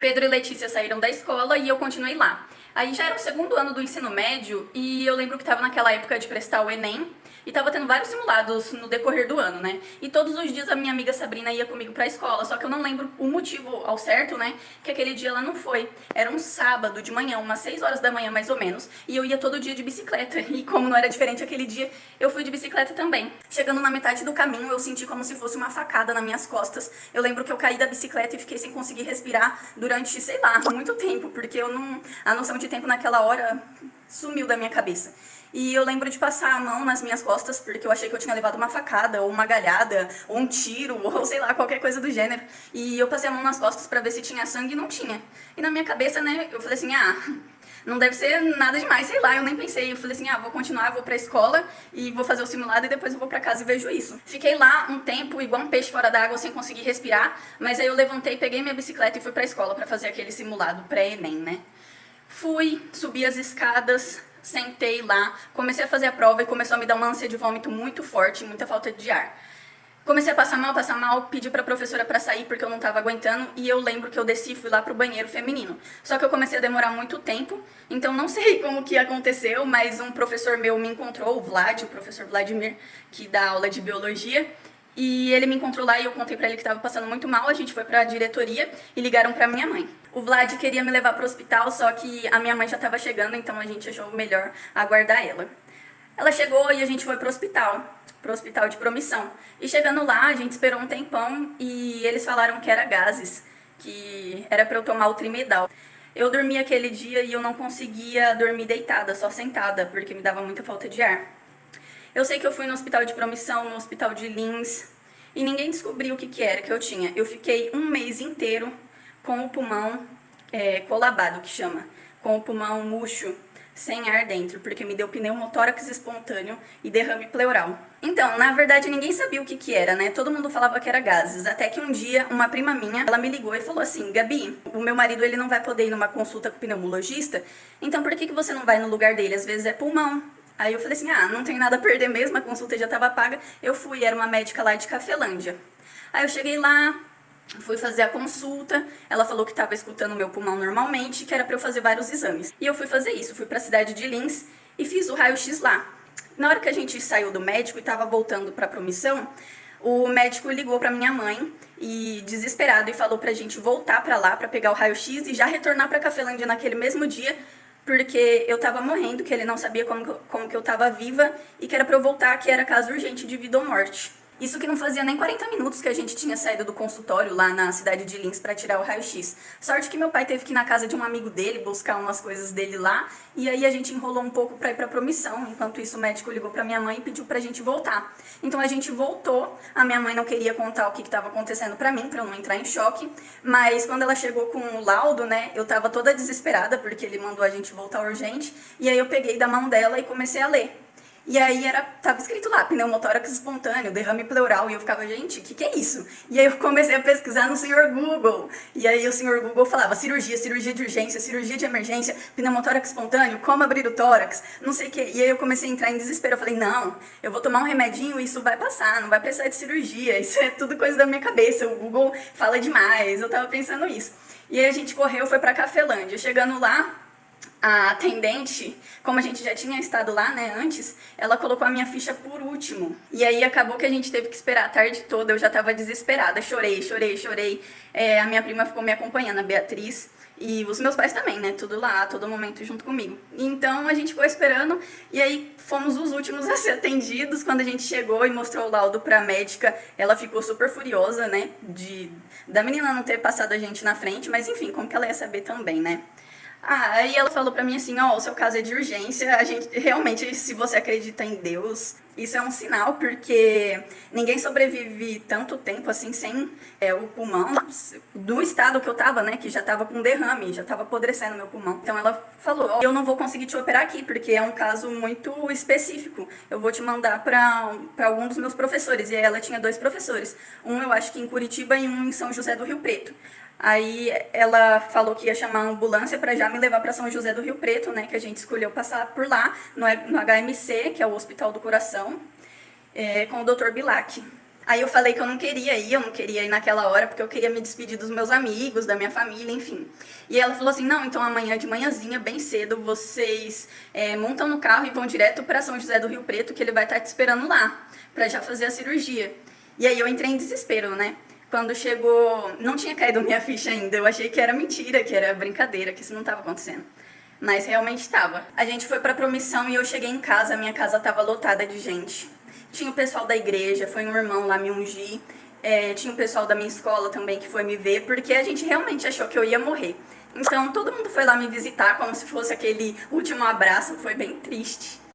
Pedro e Letícia saíram da escola e eu continuei lá. Aí já era o segundo ano do ensino médio e eu lembro que estava naquela época de prestar o Enem e estava tendo vários simulados no decorrer do ano, né? E todos os dias a minha amiga Sabrina ia comigo pra escola, só que eu não lembro o motivo ao certo, né? Que aquele dia ela não foi. Era um sábado de manhã, umas 6 horas da manhã mais ou menos, e eu ia todo dia de bicicleta. E como não era diferente aquele dia, eu fui de bicicleta também. Chegando na metade do caminho, eu senti como se fosse uma facada nas minhas costas. Eu lembro que eu caí da bicicleta e fiquei sem conseguir respirar durante, sei lá, muito tempo, porque eu não... a noção de tempo naquela hora sumiu da minha cabeça. E eu lembro de passar a mão nas minhas costas, porque eu achei que eu tinha levado uma facada, ou uma galhada, ou um tiro, ou sei lá, qualquer coisa do gênero. E eu passei a mão nas costas pra ver se tinha sangue e não tinha. E na minha cabeça, né, eu falei assim, não deve ser nada demais, sei lá, eu nem pensei. Eu falei assim, vou continuar, vou pra escola e vou fazer o simulado e depois eu vou pra casa e vejo isso. Fiquei lá um tempo, igual um peixe fora d'água, sem conseguir respirar, mas aí eu levantei, peguei minha bicicleta e fui pra escola pra fazer aquele simulado pré-ENEM, né. Fui, subi as escadas, sentei lá, comecei a fazer a prova e começou a me dar uma ânsia de vômito muito forte, muita falta de ar. Comecei a passar mal, pedi pra professora pra sair porque eu não tava aguentando e eu lembro que eu desci e fui lá pro banheiro feminino. Só que eu comecei a demorar muito tempo, então não sei como que aconteceu, mas um professor meu me encontrou, o professor Vladimir, que dá aula de biologia, e ele me encontrou lá e eu contei pra ele que tava passando muito mal, a gente foi pra diretoria e ligaram pra minha mãe. O Vlad queria me levar pro hospital, só que a minha mãe já tava chegando, então a gente achou melhor aguardar ela. Ela chegou e a gente foi pro hospital de Promissão. E chegando lá, a gente esperou um tempão e eles falaram que era gases, que era pra eu tomar o Trimedal. Eu dormi aquele dia e eu não conseguia dormir deitada, só sentada, porque me dava muita falta de ar. Eu sei que eu fui no hospital de Promissão, no hospital de Lins, e ninguém descobriu o que era que eu tinha. Eu fiquei um mês inteiro com o pulmão colabado, que chama, com o pulmão murcho, sem ar dentro, porque me deu pneumotórax espontâneo e derrame pleural. Então, na verdade, ninguém sabia o que era, né? Todo mundo falava que era gases, até que um dia, uma prima minha, ela me ligou e falou assim, Gabi, o meu marido, ele não vai poder ir numa consulta com o pneumologista, então por que você não vai no lugar dele? Às vezes é pulmão. Aí eu falei assim, não tem nada a perder mesmo, a consulta já estava paga. Eu fui, era uma médica lá de Cafelândia. Aí eu cheguei lá, fui fazer a consulta, ela falou que estava escutando o meu pulmão normalmente, que era para eu fazer vários exames. E eu fui fazer isso, fui para a cidade de Lins e fiz o raio-x lá. Na hora que a gente saiu do médico e estava voltando para a Promissão, o médico ligou para minha mãe e desesperado e falou pra gente voltar para lá para pegar o raio-x e já retornar para Cafelândia naquele mesmo dia, porque eu tava morrendo, que ele não sabia como que eu tava viva e que era pra eu voltar, que era caso urgente de vida ou morte. Isso que não fazia nem 40 minutos que a gente tinha saído do consultório lá na cidade de Lins pra tirar o raio-x. Sorte que meu pai teve que ir na casa de um amigo dele buscar umas coisas dele lá, e aí a gente enrolou um pouco pra ir pra Promissão. Enquanto isso, o médico ligou pra minha mãe e pediu pra gente voltar. Então a gente voltou, a minha mãe não queria contar o que tava acontecendo pra mim, pra eu não entrar em choque, mas quando ela chegou com o laudo, né, eu tava toda desesperada, porque ele mandou a gente voltar urgente, e aí eu peguei da mão dela e comecei a ler. E aí tava escrito lá, pneumotórax espontâneo, derrame pleural, e eu ficava, gente, o que é isso? E aí eu comecei a pesquisar no senhor Google, e aí o senhor Google falava cirurgia de urgência, cirurgia de emergência, pneumotórax espontâneo, como abrir o tórax, não sei o que. E aí eu comecei a entrar em desespero, eu falei, não, eu vou tomar um remedinho e isso vai passar, não vai precisar de cirurgia, isso é tudo coisa da minha cabeça, o Google fala demais, eu tava pensando isso. E aí a gente correu, foi pra Cafelândia, chegando lá, a atendente, como a gente já tinha estado lá, né, antes, ela colocou a minha ficha por último. E aí acabou que a gente teve que esperar a tarde toda, eu já tava desesperada, chorei. A minha prima ficou me acompanhando, a Beatriz, e os meus pais também, né, tudo lá, a todo momento junto comigo. Então a gente ficou esperando, e aí fomos os últimos a ser atendidos. Quando a gente chegou e mostrou o laudo pra médica, ela ficou super furiosa, né, da menina não ter passado a gente na frente, mas enfim, como que ela ia saber também, né. Aí ela falou pra mim assim, o seu caso é de urgência, a gente, realmente, se você acredita em Deus, isso é um sinal, porque ninguém sobrevive tanto tempo assim sem o pulmão, do estado que eu tava, né, que já tava com derrame, já tava apodrecendo meu pulmão. Então ela falou, eu não vou conseguir te operar aqui, porque é um caso muito específico, eu vou te mandar pra algum dos meus professores. E aí ela tinha 2 professores, um eu acho que em Curitiba e um em São José do Rio Preto. Aí ela falou que ia chamar a ambulância para já me levar para São José do Rio Preto, né, que a gente escolheu passar por lá, no HMC, que é o Hospital do Coração, com o Dr. Bilac. Aí eu falei que eu não queria ir naquela hora, porque eu queria me despedir dos meus amigos, da minha família, enfim. E ela falou assim, não, então amanhã de manhãzinha, bem cedo, vocês montam no carro e vão direto para São José do Rio Preto, que ele vai estar te esperando lá, para já fazer a cirurgia. E aí eu entrei em desespero, né? Quando chegou, não tinha caído minha ficha ainda, eu achei que era mentira, que era brincadeira, que isso não estava acontecendo. Mas realmente estava. A gente foi pra promissão e eu cheguei em casa, minha casa estava lotada de gente. Tinha o pessoal da igreja, foi um irmão lá me ungir. Tinha o pessoal da minha escola também que foi me ver, porque a gente realmente achou que eu ia morrer. Então todo mundo foi lá me visitar como se fosse aquele último abraço, foi bem triste.